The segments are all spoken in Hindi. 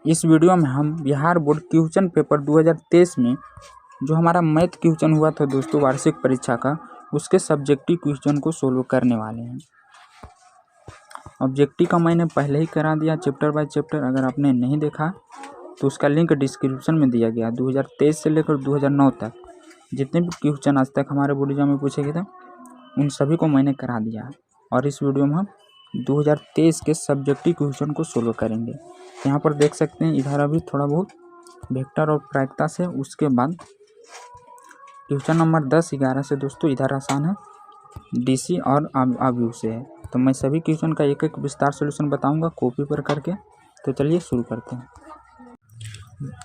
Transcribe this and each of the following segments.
इस वीडियो में हम बिहार बोर्ड क्वेश्चन पेपर 2023 में जो हमारा मैथ क्वेश्चन हुआ था दोस्तों वार्षिक परीक्षा का, उसके सब्जेक्टिव क्वेश्चन को सोल्व करने वाले हैं। ऑब्जेक्टिव का मैंने पहले ही करा दिया चैप्टर बाय चैप्टर, अगर आपने नहीं देखा तो उसका लिंक डिस्क्रिप्शन में दिया गया। 2023 से लेकर 2009 तक जितने भी क्वेश्चन आज तक हमारे बोर्ड एग्जाम में पूछे गए थे उन सभी को मैंने करा दिया, और इस वीडियो में हम 2023 के सब्जेक्टिव क्वेश्चन को सोल्व करेंगे। यहाँ पर देख सकते हैं इधर अभी थोड़ा बहुत वेक्टर और प्रायिकता से, उसके बाद क्वेश्चन नंबर 10-11 से दोस्तों इधर आसान है, डीसी और अवयव से है। तो मैं सभी क्वेश्चन का एक एक विस्तार सॉल्यूशन बताऊंगा कॉपी पर करके। तो चलिए शुरू करते हैं।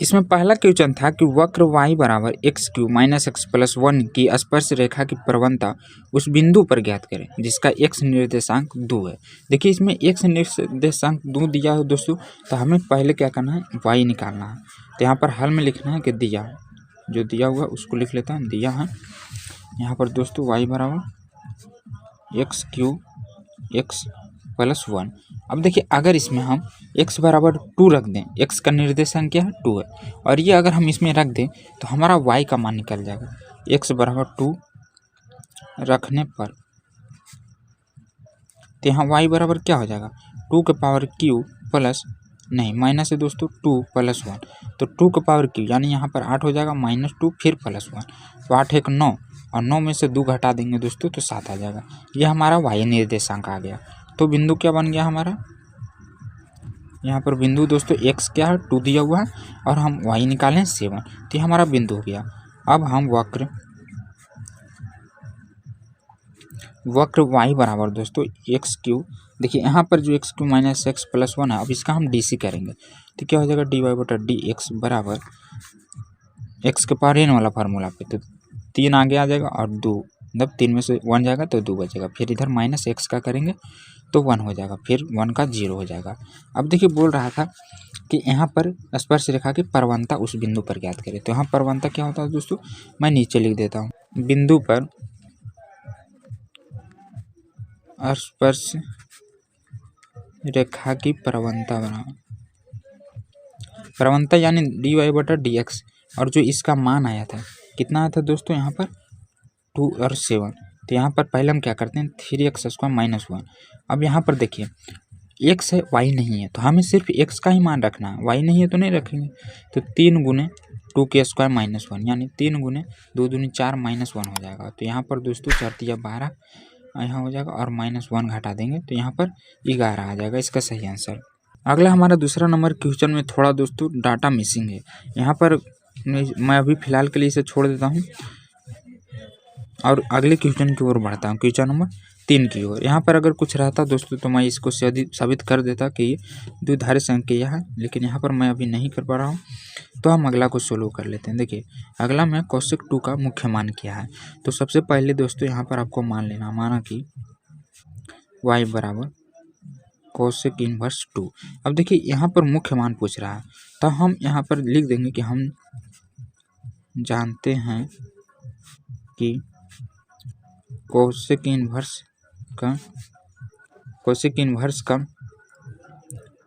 इसमें पहला क्वेश्चन था कि वक्र y बराबर x³ - x+1 की स्पर्श रेखा की प्रवणता उस बिंदु पर ज्ञात करें जिसका x निर्देशांक 2 है। देखिए इसमें x निर्देशांक 2 दिया है दोस्तों, तो हमें पहले क्या करना है, y निकालना है। तो यहाँ पर हल में लिखना है कि दिया है, जो दिया हुआ उसको लिख लेता है, दिया है यहाँ पर दोस्तों y बराबर x³ x+1। अब देखिए अगर इसमें हम x बराबर 2 रख दें, x का निर्देशांक क्या है 2 है, और ये अगर हम इसमें रख दें तो हमारा y का मान निकल जाएगा। x बराबर 2 रखने पर तो यहाँ y बराबर क्या हो जाएगा, 2 के पावर q प्लस नहीं माइनस है दोस्तों 2 + 1, तो 2 के पावर q यानी यहाँ पर 8 हो जाएगा, -2 फिर +1, तो 8 एक 9 और 9 में से 2 घटा देंगे दोस्तों तो 7 आ जाएगा। ये हमारा y निर्देशांक आ गया। तो बिंदु क्या बन गया हमारा, यहाँ पर बिंदु दोस्तों x क्या है 2 दिया हुआ है और हम y निकालें 7, तो ये हमारा बिंदु हो गया। अब हम वक्र y बराबर दोस्तों x³, देखिए यहाँ पर जो x³ - x+1 है, अब इसका हम डीसी करेंगे तो क्या हो जाएगा, dy/dx बराबर x के पावर n वाला फार्मूला पे, तो 3 आगे आ जाएगा और 2, मतलब 3 में से 1 जाएगा तो 2 बचेगा, फिर इधर -x का करेंगे तो 1 हो जाएगा, फिर 1 का 0 हो जाएगा। अब देखिए बोल रहा था कि यहाँ पर स्पर्श रेखा की प्रवणता उस बिंदु पर ज्ञात करें, तो यहाँ प्रवणता क्या होता है दोस्तों, मैं नीचे लिख देता हूँ, बिंदु पर स्पर्श रेखा की प्रवणता बराबर प्रवणता यानी dy/dx, और जो इसका मान आया था कितना आया था दोस्तों, यहाँ पर 2 और 7, तो यहाँ पर पहले हम क्या करते हैं 3x² - 1। अब यहाँ पर देखिए x है y नहीं है, तो हमें सिर्फ x का ही मान रखना है, y नहीं है तो नहीं रखेंगे। तो 3 × 2² - 1 यानी 3 × 2 दूनी 4 -1 हो जाएगा। तो यहाँ पर दोस्तों 4 × 12 यहाँ हो जाएगा और -1 घटा देंगे तो यहाँ पर 11 आ जाएगा इसका सही आंसर। अगला हमारा दूसरा नंबर क्वेश्चन में थोड़ा दोस्तों डाटा मिसिंग है, यहाँ पर मैं अभी फ़िलहाल के लिए इसे छोड़ देता हूँ और अगले क्वेश्चन की ओर बढ़ता हूँ, क्वेश्चन नंबर 3 की ओर। यहाँ पर अगर कुछ रहता दोस्तों तो मैं इसको साबित कर देता कि ये द्विधारी संख्या है, लेकिन यहाँ पर मैं अभी नहीं कर पा रहा हूँ, तो हम अगला को सोल्व कर लेते हैं। देखिए अगला में cosec 2 का मुख्य मान क्या है, तो सबसे पहले दोस्तों यहाँ पर आपको मान लेना, माना कि y बराबर cosec 1/2। अब देखिए यहाँ पर मुख्य मान पूछ रहा है, तो हम यहाँ पर लिख देंगे कि हम जानते हैं कि cosec 1 का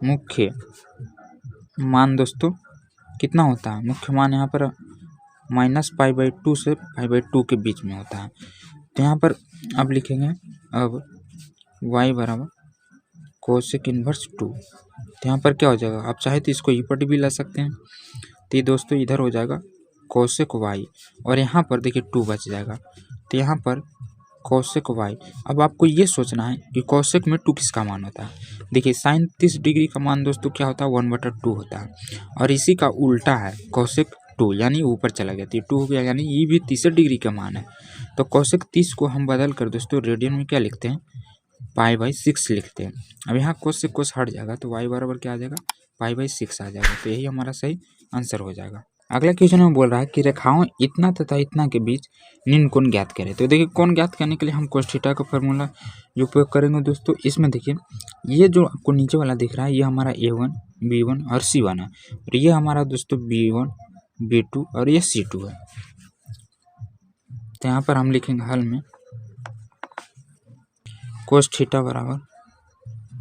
मुख्य मान दोस्तों कितना होता है, मुख्य मान यहाँ पर -π/2 से π/2 के बीच में होता है। तो यहाँ पर अब लिखेंगे, अब y बराबर cosec 1/2, तो यहाँ पर क्या हो जाएगा, आप चाहे तो इसको ई पट भी ला सकते हैं, तो ये दोस्तों इधर हो जाएगा cosec y और यहाँ पर देखिए 2 बच जाएगा, तो यहाँ पर cosec y। अब आपको ये सोचना है कि cosec में 2 किसका मान होता है। देखिए sin 30 डिग्री का मान दोस्तों क्या होता है 1/2 होता है, और इसी का उल्टा है cosec 2 यानी ऊपर चला गया, तो 2 हो गया, यानी ये भी 30 डिग्री का मान है। तो cosec 30 को हम बदल कर दोस्तों रेडियन में क्या लिखते हैं, π/6 लिखते हैं। अब यहाँ cosec कोस हट जाएगा तो y बराबर क्या आ जाएगा, π/6 आ जाएगा, तो यही हमारा सही आंसर हो जाएगा। अगला क्वेश्चन में बोल रहा है कि रेखाओं इतना तथा इतना के बीच निम्न कोण ज्ञात करें। तो देखिए कोण ज्ञात करने के लिए हम cos थीटा का फॉर्मूला उपयोग करेंगे दोस्तों। इसमें देखिए ये जो आपको नीचे वाला दिख रहा है ये हमारा A1 B1 और C1 है, और ये हमारा दोस्तों B1 B2 और ये C2 है। तो यहाँ पर हम लिखेंगे हल में cos थीटा बराबर,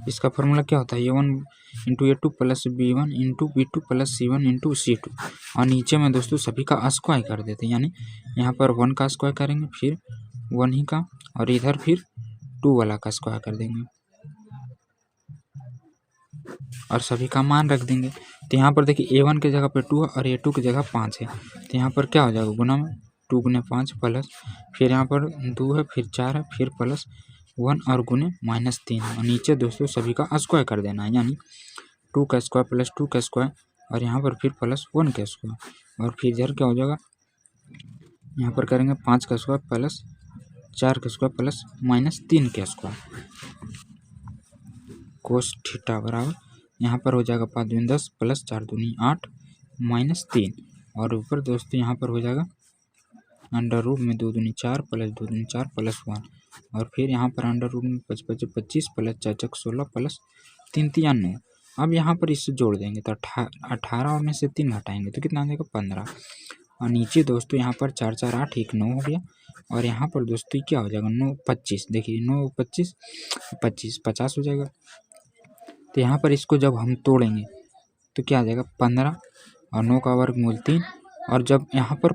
इसका फॉर्मूला क्या होता है, A1 into A2 plus B1 into B2 plus C1 into C2, और नीचे में दोस्तों सभी का स्क्वायर कर देते हैं, यानी यहाँ पर 1 का स्क्वायर करेंगे, फिर 1 ही का, और इधर फिर 2 वाला का स्क्वायर कर देंगे और सभी का मान रख देंगे। तो यहाँ पर देखिए A1 की जगह पर 2 है और A2 की जगह 5 है, तो यहाँ पर क्या हो जाएगा, गुना में 2 गुने 5 प्लस, फिर यहाँ पर 2 है, फिर 4 है, फिर प्लस 1 और गुने -3, और नीचे दोस्तों सभी का स्क्वायर कर देना है, यानी 2 का स्क्वायर प्लस 2 का स्क्वायर, और यहाँ पर फिर प्लस 1 का स्क्वायर, और फिर इधर क्या हो जाएगा, यहाँ पर करेंगे 5 का स्क्वायर प्लस 4 का स्क्वायर प्लस -3 का स्क्वायर, कोस थीटा बराबर यहाँ पर हो जाएगा 5 दूनी 10 प्लस 4 दूनी 8 -3, और ऊपर दोस्तों यहाँ पर हो जाएगा अंडर रूट में 2 दूनी 4 प्लस 2 दूनी 4 प्लस 1, और फिर यहाँ पर अंडर रूट में 5 25 प्लस 4 चक 16 प्लस 3 3 9। अब यहाँ पर इससे जोड़ देंगे तो 18 में से 3 घटाएंगे तो कितना आ जाएगा 15, और नीचे दोस्तों यहाँ पर 4 4 8 1 9 हो गया, और यहाँ पर दोस्तों क्या हो जाएगा 9 25, देखिए 9 25 25 50 हो जाएगा। तो यहाँ पर इसको जब हम तोड़ेंगे तो क्या आ जाएगा 15 और 9 का वर्गमूल 3, और जब यहाँ पर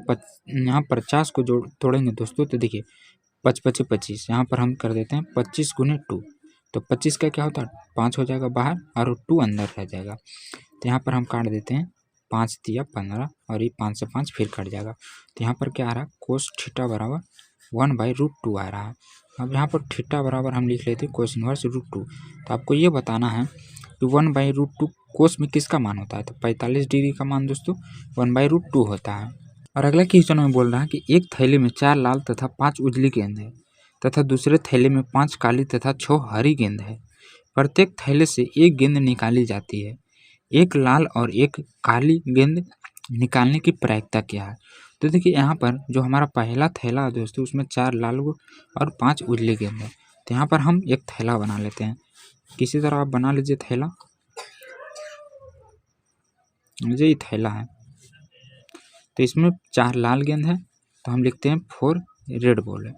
50 को तोड़ेंगे दोस्तों तो देखिए 5 5 25, यहाँ पर हम कर देते हैं 25 गुने 2, तो 25 का क्या होता है 5 हो जाएगा बाहर और 2 अंदर रह जाएगा, तो यहाँ पर हम काट देते हैं 5 तिया 15, और ये 5 से 5 फिर कट जाएगा, तो यहाँ पर क्या आ रहा है कोस थीटा बराबर 1/√2 आ रहा है। अब यहाँ पर थीटा बराबर हम लिख लेते हैं कोस इनवर्स √2, तो आपको ये बताना है कि 1/√2 कोस में किसका मान होता है, तो 45 डिग्री का मान दोस्तों 1/√2 होता है। और अगला क्वेश्चन में बोल रहा है कि एक थैली में 4 लाल तथा 5 उजली गेंद है तथा दूसरे थैले में 5 काली तथा 6 हरी गेंद है। प्रत्येक थैले से एक गेंद निकाली जाती है, एक लाल और एक काली गेंद निकालने की प्रायिकता क्या है। तो देखिए यहाँ पर जो हमारा पहला थैला है दोस्तों उसमें 4 लाल और 5 उजली गेंद है, तो यहाँ पर हम एक थैला बना लेते हैं। किसी तरह आप बना लीजिए थैला, मुझे ये थैला है, तो इसमें 4 लाल गेंद है तो हम लिखते हैं 4 रेड बॉल है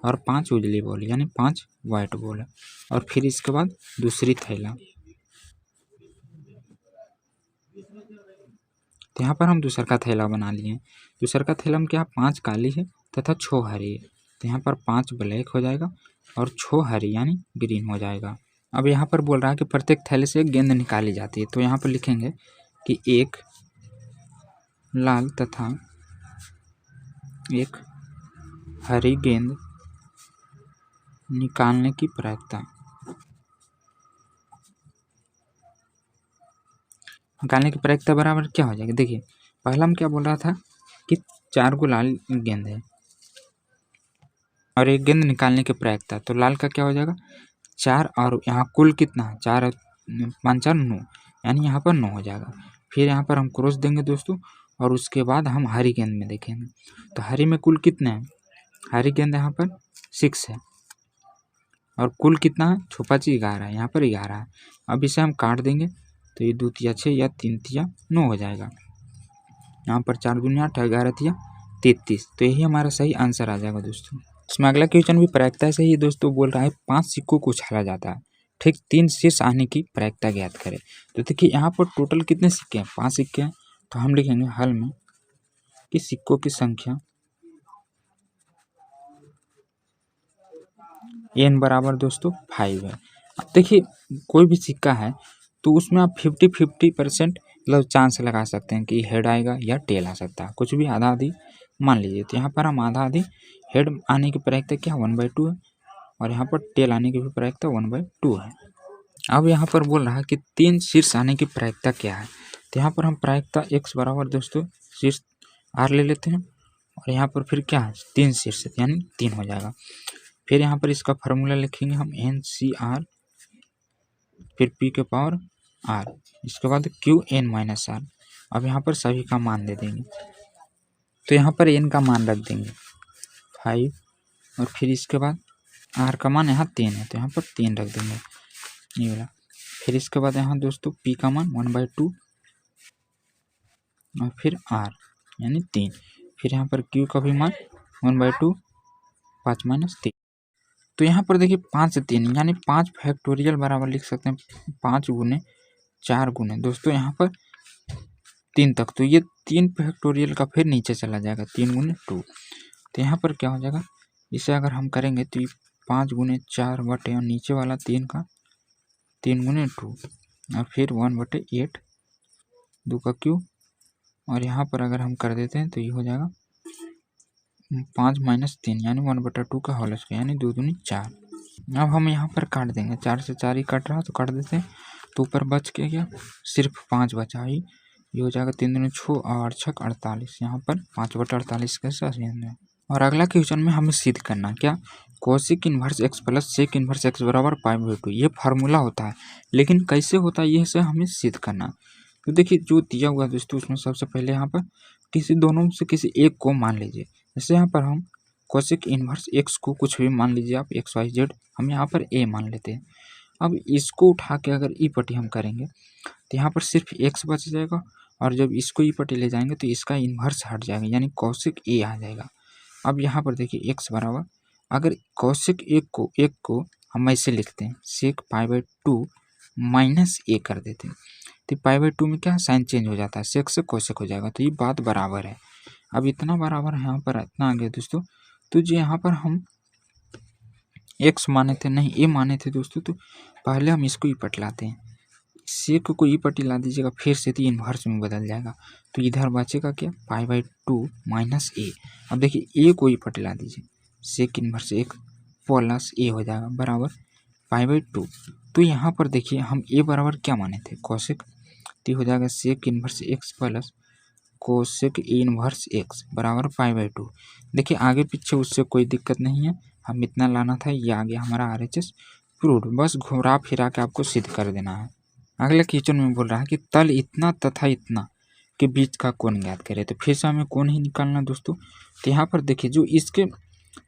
और 5 उजली बॉल यानी 5 वाइट बॉल है, और फिर इसके बाद दूसरी थैला, तो यहाँ पर हम दूसरा का थैला बना लिए। दूसरा का थैला में क्या 5 काली है तथा 6 हरी है, तो यहाँ पर 5 ब्लैक हो जाएगा और 6 हरी यानी ग्रीन हो जाएगा। अब यहाँ पर बोल रहा है कि प्रत्येक थैले से एक गेंद निकाली जाती है, तो यहाँ पर लिखेंगे कि एक लाल तथा एक हरी गेंद निकालने की प्रायिकता, निकालने की प्रायिकता बराबर क्या हो जाएगी। देखिए पहला हम क्या बोल रहा था कि 4 को लाल गेंद है और एक गेंद निकालने की प्रायिकता, तो लाल का क्या हो जाएगा 4 और यहाँ कुल कितना 4 5 4 9 यानी यहाँ पर 9 हो जाएगा। फिर यहाँ पर हम क्रॉस देंगे दोस्तों और उसके बाद हम हरी गेंद में देखेंगे, तो हरी में कुल कितने हैं, हरी गेंद यहाँ पर 6 है और कुल कितना है छुपा ची 11 है, यहाँ पर 11 है। अब इसे हम काट देंगे तो ये 2 तिया 6 या 3 तिया 9 हो जाएगा, यहाँ पर 4 दूनी 8 11 तिया 33, तो यही हमारा सही आंसर आ जाएगा दोस्तों। इसमें अगला क्वेश्चन भी प्रायिकता से ही दोस्तों बोल रहा है 5 सिक्कों को उछाला जाता है, ठीक 3 शीर्ष आने की प्रायिकता ज्ञात करें। तो देखिए यहाँ पर टोटल कितने सिक्के हैं 5 सिक्के हैं, तो हम लिखेंगे हल में कि सिक्कों की संख्या n बराबर दोस्तों 5 है। अब देखिए कोई भी सिक्का है तो उसमें आप 50-50% मतलब चांस लगा सकते हैं कि हेड आएगा या टेल आ सकता है, कुछ भी आधा आधी मान लीजिए। तो यहाँ पर हम आधा आधी हेड आने की प्रायिकता क्या 1/2 है और यहाँ पर टेल आने की भी प्रायिकता 1/2 है। अब यहाँ पर बोल रहा है कि 3 शीर्ष आने की प्रायिकता क्या है, तो यहाँ पर हम प्रायिकता x बराबर दोस्तों शीर्ष r ले लेते हैं और यहाँ पर फिर क्या है 3 शीर्ष यानी 3 हो जाएगा। फिर यहाँ पर इसका फार्मूला लिखेंगे हम NCR फिर P के पावर R, इसके बाद QN-R। अब यहाँ पर सभी का मान दे देंगे, तो यहाँ पर n का मान रख देंगे 5 और फिर इसके बाद r का मान यहाँ 3 है तो यहाँ पर 3 रख देंगे ये वाला। फिर इसके बाद यहाँ दोस्तों p का मान 1/2 और फिर r यानी 3, फिर यहाँ पर q का भी मान 1/2 5 - 3। तो यहाँ पर देखिए 5 से 3 यानी 5 फैक्टोरियल बराबर लिख सकते हैं 5 गुने 4 गुने दोस्तों यहाँ पर 3 तक, तो ये 3 फैक्टोरियल का फिर नीचे चला जाएगा 3 गुने 2। तो यहाँ पर क्या हो जाएगा, इसे अगर हम करेंगे तो ये 5 गुने 4 बटे और नीचे वाला 3 का 3 गुने 2 और फिर 1/8 2 का क्यूब, और यहाँ पर अगर हम कर देते हैं तो ये हो जाएगा 5 - 3 यानी 1/2 का होल स्क्वायर यानी 2 दूनी 4। अब हम यहाँ पर काट देंगे, 4 से 4 ही कट रहा तो काट देते हैं, तो ऊपर बच के गया सिर्फ 5 बचा ही, ये हो जाएगा 3 दूनी 6 और 6 48, यहाँ पर 5/48 के साथ। और अगला क्वेश्चन में हमें सिद्ध करना क्या, cosec inverse x plus sec inverse x बराबर π/2, ये फार्मूला होता है, लेकिन कैसे होता है ये से हमें सिद्ध करना। तो देखिए जो दिया हुआ दोस्तों उसमें सबसे पहले यहाँ पर किसी दोनों में से किसी एक को मान लीजिए, जैसे यहाँ पर हम कोसिक इन्वर्स एक्स को कुछ भी मान लीजिए आप XYZ, हम यहाँ पर ए मान लेते हैं। अब इसको उठा के अगर ई पट्टी हम करेंगे तो यहाँ पर सिर्फ एक्स बच जाएगा, और जब इसको ई पट्टी ले जाएंगे तो इसका इन्वर्स हट जाएगा यानी कोसिक ए आ जाएगा। अब यहाँ पर देखिए एक्स बराबर, अगर कोसिक एक को हम ऐसे लिखते हैं सेक π/2 माइनस ए कर देते हैं, तो π/2 में क्या साइन चेंज हो जाता है, सेक से कोसेक हो जाएगा, तो ये बात बराबर है। अब इतना बराबर है यहाँ पर इतना आ गया दोस्तों, तो जो यहाँ पर हम एक्स माने थे नहीं ए माने थे दोस्तों, तो पहले हम इसको ई पटलाते हैं, सेक को ई पट्टी ला दीजिएगा फिर से तो इन्वर्स में बदल जाएगा, तो इधर बचेगा क्या π/2 माइनस ए। अब देखिए ए को ई पट्टी ला दीजिए, सेक इन्वर्स एक प्लस ए हो जाएगा बराबर π/2। तो यहाँ पर देखिए हम ए बराबर क्या माने थे कोसेक, तो हो जाएगा sec inverse x plus cosec inverse x बराबर π/2। देखिए आगे पीछे उससे कोई दिक्कत नहीं है, हम इतना लाना था, ये आ गया हमारा RHS प्रूव्ड, बस घुरा फिरा के आपको सिद्ध कर देना है। अगले क्वेश्चन में बोल रहा है कि तल इतना तथा इतना के बीच का कोण ज्ञात करें, तो फिर से हमें कोण ही निकालना दोस्तों। तो यहाँ पर देखिए जो इसके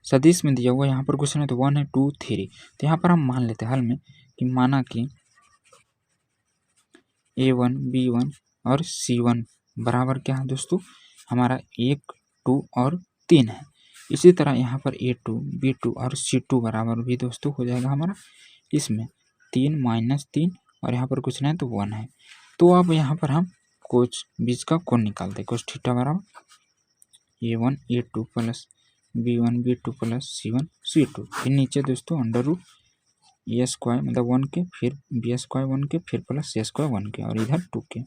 सदिश में दिया हुआ यहाँ पर क्वेश्चन है तो 1 है 2 3, तो यहाँ पर हम मान लेते हैं हल में कि माना कि A1 B1 और C1 बराबर क्या है दोस्तों हमारा 1 2 और 3 है। इसी तरह यहाँ पर A2 B2 और C2 बराबर भी दोस्तों हो जाएगा हमारा इसमें 3 - 3 और यहाँ पर कुछ नहीं तो 1 है। तो अब यहाँ पर हम कुछ बीच का कोण निकालते हैं, कोस थीटा बराबर A1 A2 plus B1 B2 plus C1 C2, फिर नीचे दोस्तों अंडर रूट ए स्क्वायर मतलब 1 के, फिर बी स्क्वायर 1 के, फिर प्लस सी स्क्वायर 1 के, और इधर 2 के,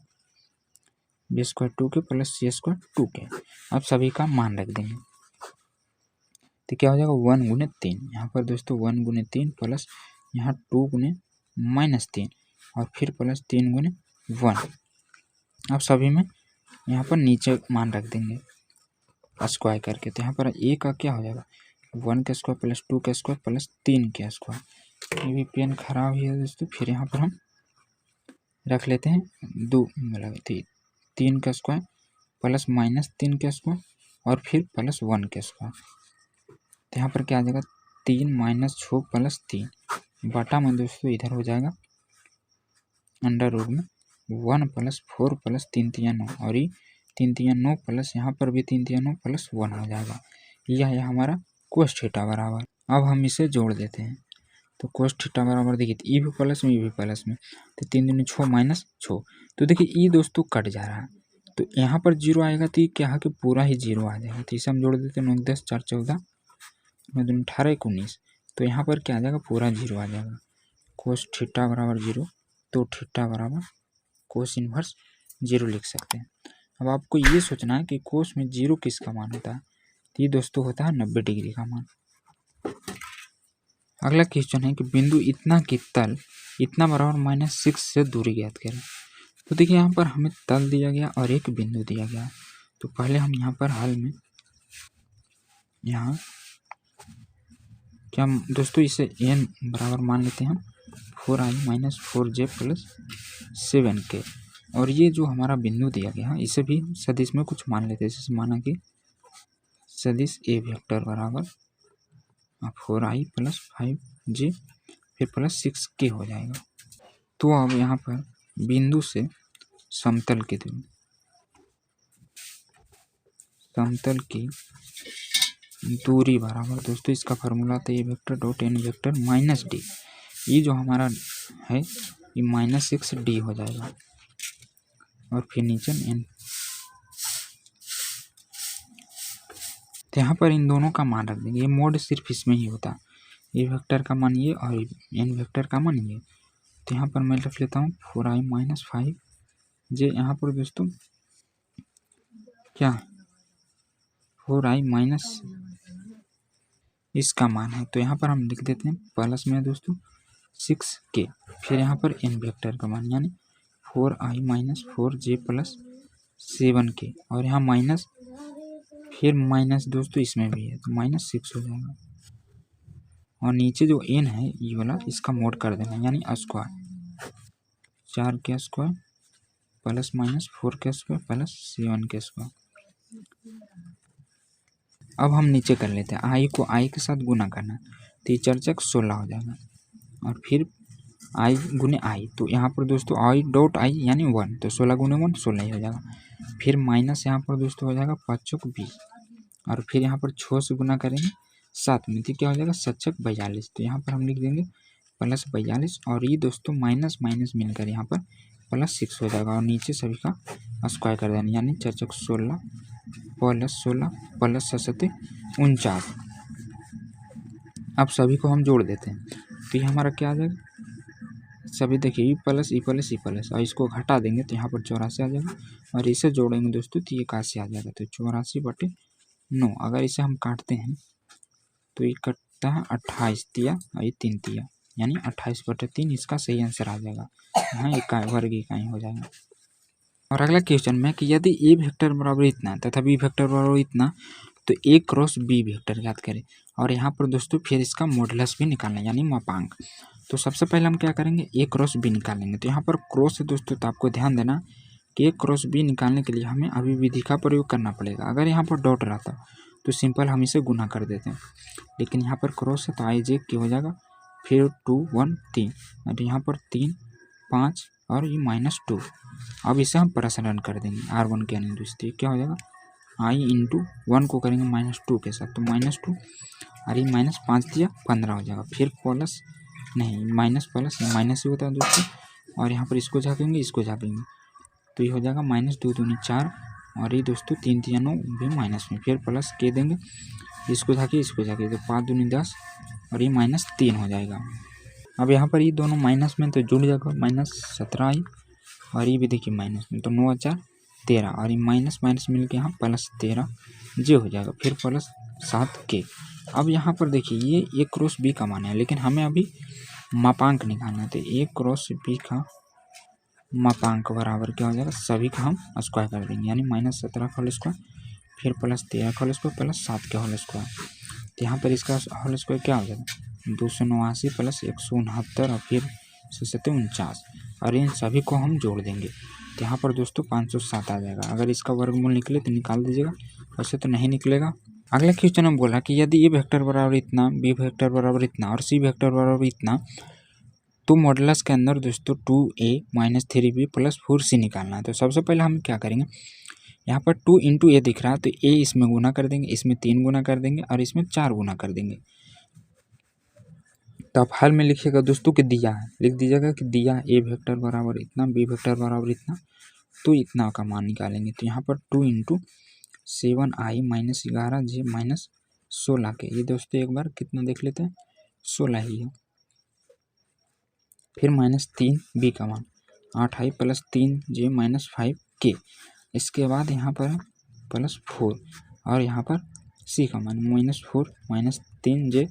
बी स्क्वायर 2 के प्लस सी स्क्वायर 2 के। अब सभी का मान रख देंगे तो क्या हो जाएगा 1 गुने 3, यहाँ पर दोस्तों 1 गुने 3 प्लस यहाँ 2 गुने -3 और फिर प्लस 3 गुने 1। अब सभी में यहाँ पर नीचे मान रख देंगे स्क्वायर करके, तो यहाँ पर ए का क्या हो जाएगा 1 का स्क्वायर प्लस 2 का स्क्वायर प्लस 3 का स्क्वायर। ये भी पेन खराब ही है दोस्तों, फिर यहाँ पर हम रख लेते हैं 2 मतलब 3 का स्क्वायर प्लस -3 का स्क्वायर और फिर प्लस 1 का स्क्वायर। तो यहाँ पर क्या आ जाएगा 3 - 6 प्लस 3 बटा में दोस्तों इधर हो जाएगा अंडर रूट में 1 प्लस 4 प्लस 3 3 9 और ये 3 3 9 प्लस यहाँ पर भी 3 3 9 प्लस 1 हो जाएगा। यह है हमारा कोस थीटा बराबर। अब हम इसे जोड़ देते हैं तो कोस थीटा बराबर देखिए ई भी प्लस में ई भी प्लस में, तो 3 दूनी 6 माइनस 6, तो देखिए ई दोस्तों कट जा रहा है तो यहाँ पर 0 आएगा तो ये क्या है कि पूरा ही 0 आ जाएगा। तो इसे हम जोड़ देते हैं 9 10 4 14 9 दूनी 18 19, तो यहाँ पर क्या आ जाएगा पूरा 0 आ जाएगा। कोस थीटा बराबर 0, तो थीटा बराबर कोस इन्वर्स 0 लिख सकते हैं। अब आपको ये सोचना है कि कोस में 0 किसका मान होता है, तो ये दोस्तों होता है 90 डिग्री का मान। अगला क्वेश्चन है कि बिंदु इतना की तल इतना बराबर -6 से दूरी ज्ञात करें। तो देखिए यहाँ पर हमें तल दिया गया और एक बिंदु दिया गया, तो पहले हम यहाँ पर हल में यहाँ क्या दोस्तों इसे n बराबर मान लेते हैं हम 4i - 4j प्लस 7k, और ये जो हमारा बिंदु दिया गया है इसे भी सदिश में कुछ मान लेते हैं, जैसे माना कि सदिश ए वेक्टर बराबर 4i प्लस 5j फिर प्लस 6k हो जाएगा। तो अब यहाँ पर बिंदु से समतल की दूरी बराबर दोस्तों इसका फार्मूला था A vector dot N vector minus D. ये जो हमारा है ये -6d हो जाएगा और फिर नीचे n। तो यहाँ पर इन दोनों का मान रख देंगे। ये मोड सिर्फ इसमें ही होता है, ये वेक्टर का मान ये और n वेक्टर का मान ये। तो यहाँ पर मैं रख लेता हूँ 4i - 5j। यहाँ पर दोस्तों क्या 4i माइनस इसका मान है, तो यहाँ पर हम लिख देते हैं प्लस में दोस्तों 6k। फिर यहाँ पर n वेक्टर का मान यानी 4i - 4j प्लस 7k और यहाँ माइनस, फिर माइनस दोस्तों इसमें भी है तो -6 हो जाएगा। और नीचे जो n है ये वाला इसका मोड कर देना यानी square 4k square plus minus 4k square plus 7k square. अब हम नीचे कर लेते हैं, i को i के साथ गुना करना, तो 4 × 16 हो जाएगा और फिर i गुने i, तो यहाँ पर दोस्तों i डॉट i यानी 1, तो 16 गुने 1 16 ही हो जाएगा। फिर माइनस यहाँ पर दोस्तों हो जाएगा 5 × 20 और फिर यहाँ पर 6 से गुना करेंगे 7 में, तो क्या हो जाएगा 7 × 42, तो यहाँ पर हम लिख देंगे प्लस 42 और ये दोस्तों माइनस माइनस मिलकर यहाँ पर +6 हो जाएगा और नीचे सभी का स्क्वायर कर देना यानी 4 × 16 प्लस 16 प्लस 7 49। अब सभी को हम जोड़ देते हैं तो ये हमारा क्या आ जाएगा, सभी देखिए ई प्लस और इसको घटा देंगे तो यहाँ पर 84 आ जाएगा और इसे जोड़ेंगे दोस्तों तो ये 81 आ जाएगा। तो 84/9 अगर इसे हम काटते हैं तो ये कटता है 28 तिया और ये 3 तिया यानी 28/3 इसका सही आंसर आ जाएगा। यहाँ इकाई वर्ग इकाई हो जाएगा। और अगला क्वेश्चन में कि यदि ए वेक्टर बराबर इतना तथा बी वेक्टर बराबर इतना तो ए क्रॉस बी वेक्टर याद करें। और यहाँ पर दोस्तों फिर इसका मॉडुलस भी निकालना यानी मापांक। तो सबसे पहले हम क्या करेंगे, ए क्रॉस बी निकालेंगे। तो यहाँ पर क्रॉस है दोस्तों, तो आपको ध्यान देना कि ए क्रॉस बी निकालने के लिए हमें अभी विधि का प्रयोग करना पड़ेगा। अगर यहाँ पर डॉट रहता तो सिंपल हम इसे गुना कर देते हैं, लेकिन यहाँ पर क्रॉस है तो आई जे के हो जाएगा, फिर 2 1 3 और यहाँ पर 3 5 और ये -2। अब इसे हम प्रसारण कर देंगे R1 के यानी दोस्तों क्या हो जाएगा i × 1 को करेंगे -2 के साथ तो -2 और ये -5 दिया 15 हो जाएगा। फिर प्लस नहीं माइनस प्लस माइनस ही होता है दोस्तों, और यहाँ पर इसको झाँकेंगे इसको झाँकेंगे तो ये हो जाएगा -2 दूनी 4 और ये दोस्तों 3 3 9 भी माइनस में, फिर प्लस के देंगे इसको झाँके तो 5 दूनी 10 और ये -3 हो जाएगा। अब यहाँ पर ये दोनों माइनस में तो जुड़ जाएगा -17 आई और ये भी देखिए माइनस में तो 9 × 4 13 और ये माइनस माइनस मिल के यहाँ +13 जे हो जाएगा, फिर +7k। अब यहाँ पर देखिए ये ए क्रॉस बी का मान है, लेकिन हमें अभी मापांक निकालना है। तो ए क्रॉस बी का मापांक बराबर क्या हो जाएगा, सभी का हम स्क्वायर कर देंगे यानी -17 का होल स्क्वायर फिर +13 का होल स्क्वायर +7 का होल स्क्वायर। तो यहाँ पर इसका होल स्क्वायर क्या हो जाएगा 289 + 169 और फिर 49 और इन सभी को हम जोड़ देंगे तो यहाँ पर दोस्तों 507 आ जाएगा। अगर इसका वर्गमूल निकले तो निकाल दीजिएगा, वैसे तो नहीं निकलेगा। अगला क्वेश्चन में बोला कि यदि ए वेक्टर बराबर इतना, बी वेक्टर बराबर इतना और सी वेक्टर बराबर इतना तो मॉडुलस के अंदर दोस्तों 2a - 3b + 4c निकालना है। तो सबसे पहले हम क्या करेंगे, यहाँ पर 2 × a दिख रहा है तो a इसमें गुना कर देंगे, इसमें 3 गुना कर देंगे और इसमें 4 गुना कर देंगे। तो आप हल में लिखिएगा दोस्तों कि दिया है, लिख दीजिएगा कि दिया ए वेक्टर बराबर इतना, बी वेक्टर बराबर इतना, तो इतना का मान निकालेंगे। तो यहाँ पर 2 × 7i - 11 j - 16 के, ये दोस्तों एक बार कितना देख लेते हैं 16 ही है। फिर -3 बी का मान 8i + 3 j - 5k। इसके बाद यहाँ पर +4 और यहाँ पर सी का मान -4 - 3 j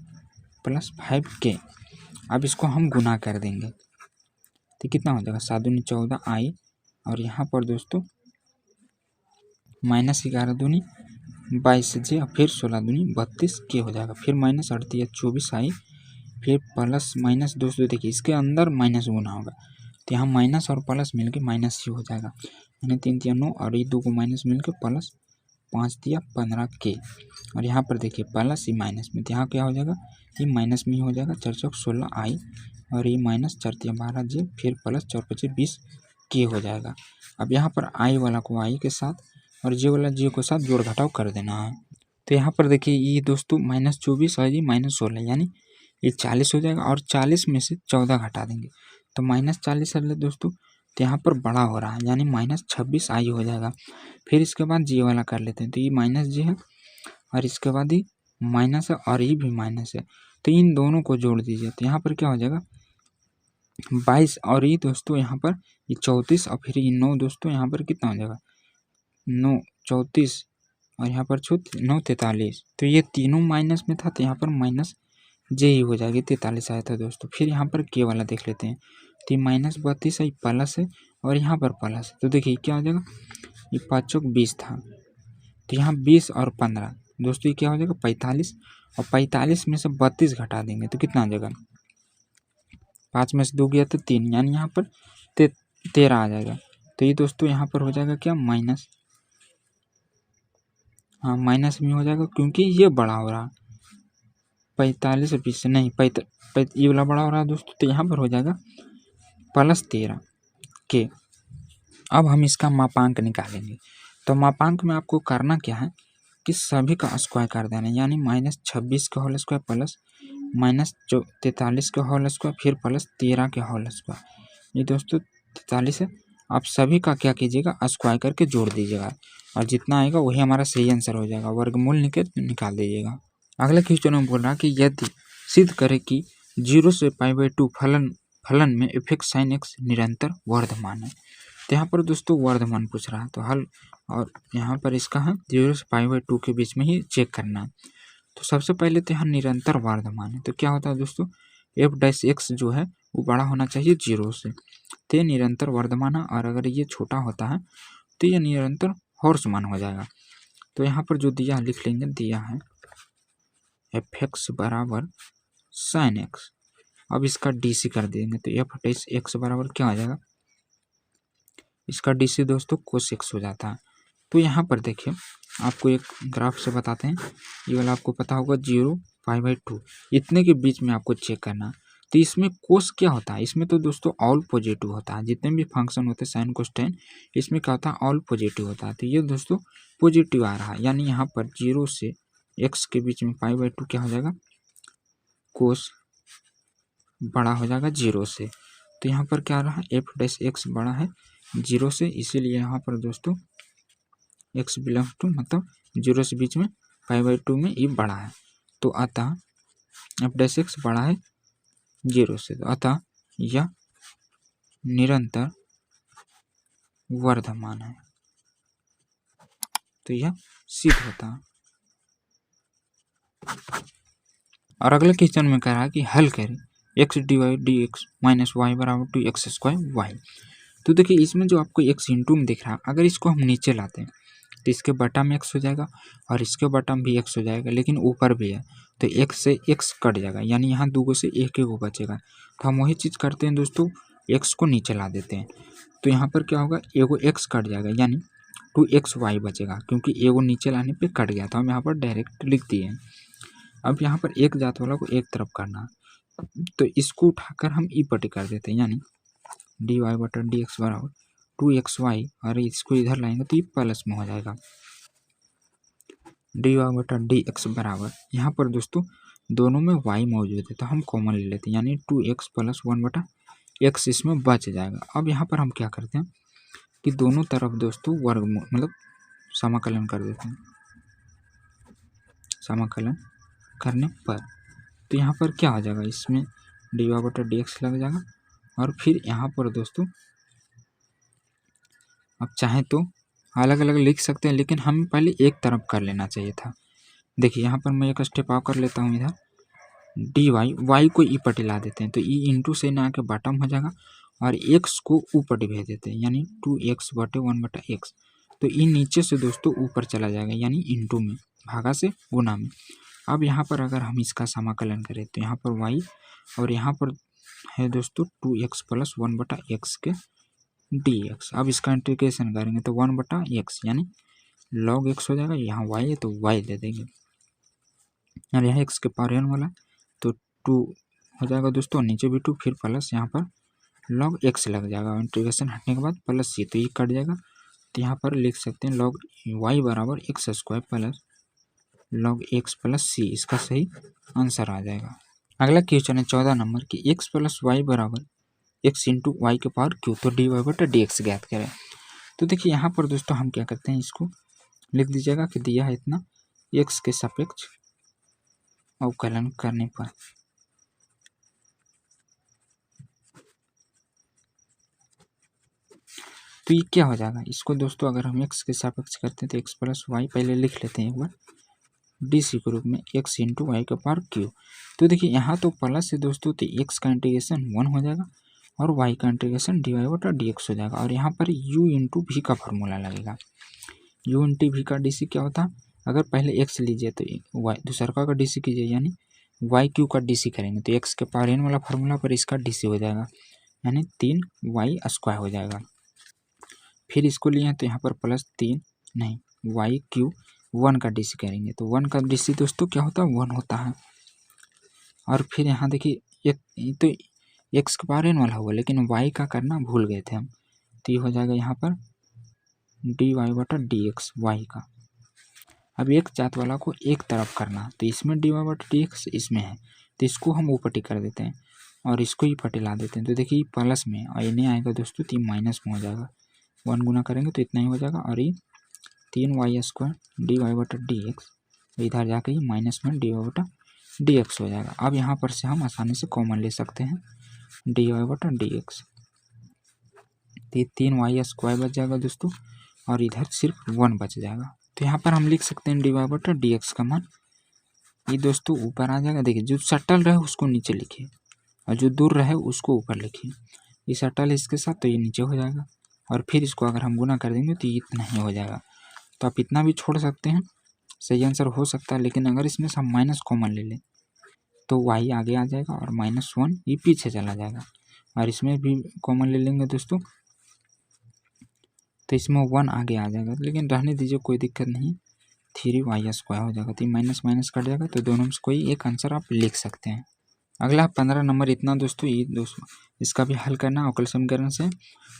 + 5k। अब इसको हम गुना कर देंगे तो कितना हो जाएगा 7 दूनी 14 आई और यहाँ पर दोस्तों -11 दूनी 22 जे और फिर 16 दूनी 32 के हो जाएगा। फिर -38 24 आई, फिर प्लस माइनस दोस्तों देखिए इसके अंदर माइनस गुना होगा तो यहाँ माइनस और प्लस मिलके माइनस ही हो जाएगा यानी 3 × 9 और ये 2 को माइनस मिलके प्लस 5 × 15 के। और यहाँ पर देखिए प्लस ही माइनस में, तो यहाँ क्या हो जाएगा ये माइनस में ही हो जाएगा 4 × 16 आई और ये -4 × 12 जे फिर प्लस 4 × 5 20 के हो जाएगा। अब यहाँ पर आई वाला को आई के साथ और जे वाला जे के साथ जोड़ घटाव कर देना है। तो यहाँ पर देखिए ये दोस्तों -24 और ये -16 यानी ये 40 हो जाएगा और 40 में से 14 घटा देंगे तो -40 है दोस्तों, तो यहाँ पर बड़ा हो रहा है यानी -26i हो जाएगा। फिर इसके बाद जी वाला कर लेते हैं, तो ये -g है और इसके बाद ही माइनस है और ये भी माइनस है, तो इन दोनों को जोड़ दीजिए तो यहाँ पर क्या हो जाएगा 22 और ये दोस्तों यहाँ पर ये 34 और फिर ये 9 दोस्तों यहाँ पर कितना हो जाएगा 9 34 और यहाँ पर 9 43, तो ये तीनों माइनस में था तो यहाँ पर माइनस जे ही हो जाएगी 43 आया था दोस्तों। फिर यहाँ पर के वाला देख लेते हैं, तो ये -32 है प्लस है और यहाँ पर प्लस है, तो देखिए क्या हो जाएगा ये 5 चौक 20 था, तो यहाँ 20 और 15 दोस्तों ये क्या हो जाएगा 45 और 45 में से 32 घटा देंगे तो कितना आ जाएगा 5 में से 2 गया तो 3 यानी यहाँ पर 13 आ जाएगा। तो ये दोस्तों यहाँ पर हो जाएगा क्या माइनस, हाँ माइनस में हो जाएगा क्योंकि ये बड़ा हो रहा 45 और 20 से नहीं ये वाला बड़ा हो रहा है दोस्तों, तो यहाँ पर हो जाएगा +13 के। अब हम इसका मापांक निकालेंगे, तो मापांक में आपको करना क्या है कि सभी का स्क्वायर कर देना है, यानी -26 का होल स्क्वायर प्लस -43 का होल स्क्वायर फिर +13 के होल स्क्वायर। ये दोस्तों 43 है, आप सभी का क्या कीजिएगा स्क्वायर करके जोड़ दीजिएगा और जितना आएगा वही हमारा सही आंसर हो जाएगा, वर्गमूल निकाल दीजिएगा। अगला क्वेश्चन में बोल रहा है कि यदि सिद्ध करें कि 0 से π/2 फलन में f(x sin x) निरंतर वर्धमान है, तो यहाँ पर दोस्तों वर्धमान पूछ रहा है तो हल, और यहाँ पर इसका है 0 से π/2 के बीच में ही चेक करना है। तो सबसे पहले तो यहाँ निरंतर वर्धमान है, तो क्या होता है दोस्तों f(x) जो है वो बड़ा होना चाहिए 0 से, तो ये निरंतर वर्धमान है, और अगर ये छोटा होता है तो ये निरंतर ह्रासमान हो जाएगा। तो यहाँ पर जो दिया लिख लेंगे, दिया है f(x) बराबर sin x, अब इसका DC कर देंगे तो f(x) बराबर क्या हो जाएगा, इसका DC दोस्तों cos x हो जाता है। तो यहाँ पर देखिए आपको एक ग्राफ से बताते हैं, ये वाला आपको पता होगा 0 π/2 इतने के बीच में आपको चेक करना। तो इसमें कोस क्या होता है, इसमें तो दोस्तों ऑल पॉजिटिव होता है, जितने भी फंक्शन होते हैं साइन कोस टेन इसमें क्या होता है ऑल पॉजिटिव होता है। तो ये दोस्तों पॉजिटिव आ रहा है, यानी यहाँ पर 0 से x के बीच में π/2 क्या हो जाएगा कोस बड़ा हो जाएगा 0 से। तो यहाँ पर क्या आ रहा है f(x) बड़ा है 0 से, इसीलिए यहाँ पर दोस्तों x बिलोंग्स टू मतलब 0 से बीच में π/2 में ये बड़ा है, तो अतः f(x) बड़ा है 0 से, तो अतः यह निरंतर वर्धमान है, तो यह सिद्ध होता है। और अगले क्वेश्चन में कह रहा है कि हल करें x dy/dx - y बराबर 2x² y। तो देखिए इसमें जो आपको x इंटू में दिख रहा है, अगर इसको हम नीचे लाते हैं तो इसके बटा में x हो जाएगा और इसके बटा में भी x हो जाएगा, लेकिन ऊपर भी है तो x से x कट जाएगा, यानी यहाँ 2 से 1 बचेगा। तो हम वही चीज़ करते हैं दोस्तों, x को नीचे ला देते हैं, तो यहाँ पर क्या होगा एगो x कट जाएगा यानी 2xy बचेगा, क्योंकि एगो नीचे लाने पे कट गया था, हम यहाँ पर डायरेक्ट लिख दिए। अब यहाँ पर एक जात वाला को एक तरफ करना, तो इसको उठाकर हम ई पटी कर देते हैं, यानी dy/dx बराबर 2xy, और इसको इधर लाएंगे तो ये प्लस में हो जाएगा। dy/dx बराबर यहाँ पर दोस्तों दोनों में y मौजूद है तो हम कॉमन ले लेते हैं, यानी 2x + 1/x इसमें बच जाएगा। अब यहाँ पर हम क्या करते हैं कि दोनों तरफ दोस्तों वर्गमूल मतलब समाकलन कर देते हैं। समाकलन करने पर तो यहाँ पर क्या हो जाएगा, इसमें dy/dx लग जाएगा, और फिर यहाँ पर दोस्तों अब चाहे तो अलग अलग लिख सकते हैं, लेकिन हमें पहले एक तरफ कर लेना चाहिए था। देखिए यहाँ पर मैं एक स्टेप आउट कर लेता हूँ, इधर dy y को ई पटी ला देते हैं, तो ई इंटू से ना आके बॉटम हो जाएगा और x को ऊपर भेज देते हैं, यानी 2x/1/x। तो ई नीचे से दोस्तों ऊपर चला जाएगा, यानी इंटू में भागा से गुना में। अब यहाँ पर अगर हम इसका समाकलन करें तो यहाँ पर y और यहाँ पर है दोस्तों 2x + 1/x के dx। अब इसका इंटीग्रेशन करेंगे तो 1/x यानी log x हो जाएगा, यहाँ y है तो y दे देंगे, और यहाँ x के पावर n वाला तो 2 हो जाएगा दोस्तों, नीचे भी 2 फिर प्लस यहाँ पर log x लग जाएगा, इंटीग्रेशन हटने के बाद प्लस c, तो ये कट जाएगा। तो यहाँ पर लिख सकते हैं log y बराबर x² plus log x + c, इसका सही आंसर आ जाएगा। अगला क्वेश्चन है 14 नंबर की x + y बराबर एक्स इंटू वाई के पावर क्यू, तो डी वाई बटा डी एक्स ज्ञात करें। तो देखिए यहाँ पर दोस्तों हम क्या करते हैं, इसको लिख दीजिएगा कि दिया है इतना एक्स के सापेक्ष अवकलन करने पर तो ये क्या हो जाएगा, इसको दोस्तों अगर हम एक्स के सापेक्ष करते हैं तो एक्स प्लस वाई पहले लिख लेते हैं एक बार डी सी के रूप में एक्स इंटू वाई का पावर क्यू। तो देखिए यहाँ तो प्लस है दोस्तों, तो एक्स का इंटीग्रेशन 1 हो जाएगा और वाई का इंटीग्रेशन डी वाई बटा डी एक्स हो जाएगा। और यहाँ पर यू इंटू भी का फार्मूला लगेगा, यू इंटू भी का डी सी क्या होता है, अगर पहले एक्स लीजिए तो वाई दूसरा का डी सी कीजिए, यानी वाई क्यू का डी सी करेंगे तो एक्स के पावर एन वाला फार्मूला पर इसका डी सी हो जाएगा, यानी 3 वाई स्क्वायर हो जाएगा। फिर इसको लिए तो यहाँ पर प्लस 3 नहीं वाई क्यू 1 का डी सी करेंगे तो 1 का डी सी दोस्तों क्या होता है 1 होता है। और फिर यहाँ देखिए एक तो एक्स के पावर एन वाला होगा, लेकिन वाई का करना भूल गए थे हम, तो ये हो जाएगा यहाँ पर डी वाई बटा डी एक्स वाई का। अब एक जात वाला को एक तरफ करना, तो इसमें डी वाई बटा डी एक्स इसमें है, तो इसको हम ऊपटी कर देते हैं और इसको ही पटी ला देते हैं। तो देखिए प्लस में और ये नहीं आएगा दोस्तों, तो माइनस में हो जाएगा, 1 गुना करेंगे तो इतना ही हो जाएगा। और ये 3 वाई स्क्वायर डी वाई बटा डी एक्स, इधर जाके ये माइनस में डी वाई बटा डी एक्स हो जाएगा। अब यहाँ पर से हम आसानी से कॉमन ले सकते हैं डी वाई बटा डी एक्स, तो ये 3 वाई स्क्वायर बच जाएगा दोस्तों और इधर सिर्फ 1 बच जाएगा। तो यहाँ पर हम लिख सकते हैं डी वाई बटा डी एक्स का मान ये दोस्तों ऊपर आ जाएगा। देखिए जो सटल रहे उसको नीचे लिखिए और जो दूर रहे उसको ऊपर लिखिए, ये सटल है इसके साथ तो ये नीचे हो जाएगा। और फिर इसको अगर हम गुना कर देंगे तो ये इतना ही हो जाएगा। तो आप इतना भी छोड़ सकते हैं, सही आंसर हो सकता है, लेकिन अगर इसमें से हम माइनस कॉमन ले लें तो वाई आगे आ जाएगा और -1 ये पीछे चला जाएगा। और इसमें भी कॉमन ले लेंगे दोस्तों तो इसमें 1 आगे आ जाएगा, लेकिन रहने दीजिए कोई दिक्कत नहीं, 3 वाई स्क्वायर हो जाएगा, तो माइनस माइनस कट जाएगा। तो दोनों में से कोई एक आंसर आप लिख सकते हैं। अगला 15 नंबर इतना दोस्तों, ये दोस्तों इसका भी हल करना अवकल समीकरण से।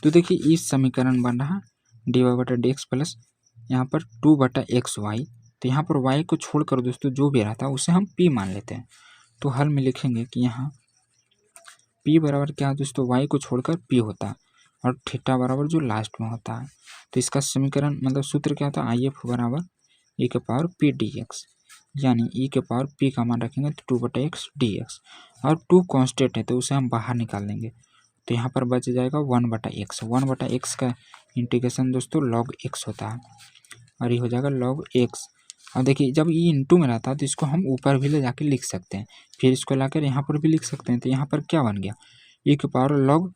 तो देखिए इस समीकरण बन रहा डी वाई बटा डी एक्स प्लस यहाँ पर 2 बटा एक्स वाई, तो यहाँ पर वाई को छोड़कर दोस्तों जो भी रहता है उसे हम पी मान लेते हैं। तो हल में लिखेंगे कि यहाँ पी बराबर क्या है दोस्तों, वाई को छोड़कर पी होता है और थीटा बराबर जो लास्ट में होता है। तो इसका समीकरण मतलब सूत्र क्या होता है, आई एफ बराबर ई के पावर पी डी एक्स, यानी ई के पावर पी का मान रखेंगे तो 2 बटा एक्स डी एक्स, और 2 कांस्टेंट है तो उसे हम बाहर निकाल देंगे। तो यहाँ पर बच जाएगा 1 बटा एक्स, 1 बटा एक्स का इंटीग्रेशन दोस्तों लॉग एक्स होता है और ये हो जाएगा लॉग एक्स। और देखिए जब ये इंटू में रहता है तो इसको हम ऊपर भी ले जाके लिख सकते हैं, फिर इसको लाकर यहाँ पर भी लिख सकते हैं। तो यहाँ पर क्या बन गया, ई के पावर लॉग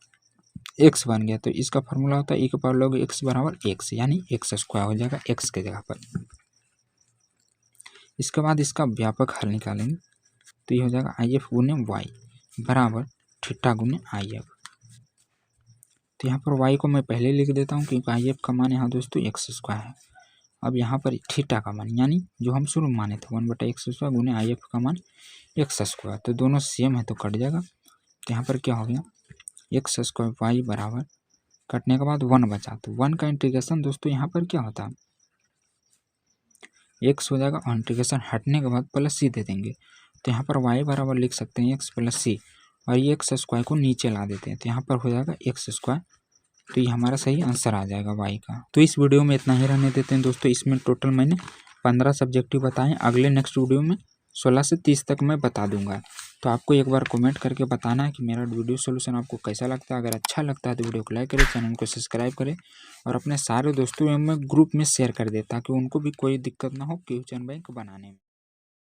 एक्स बन गया। तो इसका फार्मूला होता है ई के पावर लॉग एक्स बराबर एक्स, यानी एक्स स्क्वायर हो जाएगा एक्स के जगह पर। इसके बाद इसका व्यापक हल निकालेंगे तो ये हो जाएगा आई एफ गुने वाई बराबर थीटा गुने आई एफ। तो यहाँ पर वाई को मैं पहले लिख देता हूँ क्योंकि आई एफ का मान यहाँ दोस्तों एक्स स्क्वायर है। अब यहाँ पर थीटा का मान यानी जो हम शुरू में माने थे 1 बटा एक्स स्क्वायर गुने आई एफ का मान एक्स स्क्वायर, तो दोनों सेम है तो कट जाएगा। तो यहाँ पर क्या हो गया, एक्स स्क्वायर वाई बराबर कटने के बाद 1 बचा, तो 1 का इंटीग्रेशन दोस्तों यहाँ पर क्या होता है एक्स हो जाएगा और इंटीग्रेशन हटने के बाद प्लस सी दे देंगे। तो यहाँ पर वाई बराबर लिख सकते हैं एक्स प्लस सी, और ये एक्स स्क्वायर को नीचे ला देते हैं तो यहाँ पर हो जाएगा एक्स स्क्वायर। तो ये हमारा सही आंसर आ जाएगा वाई का। तो इस वीडियो में इतना ही रहने देते हैं दोस्तों। इसमें टोटल मैंने 15 सब्जेक्टिव बताएं, अगले नेक्स्ट वीडियो में 16 से 30 तक मैं बता दूंगा। तो आपको एक बार कमेंट करके बताना है कि मेरा वीडियो सोल्यूशन आपको कैसा लगता है। अगर अच्छा लगता है तो वीडियो को लाइक करें, चैनल को सब्सक्राइब करें और अपने सारे दोस्तों में ग्रुप में शेयर कर दें ताकि उनको भी कोई दिक्कत ना हो क्वेश्चन बैंक बनाने में।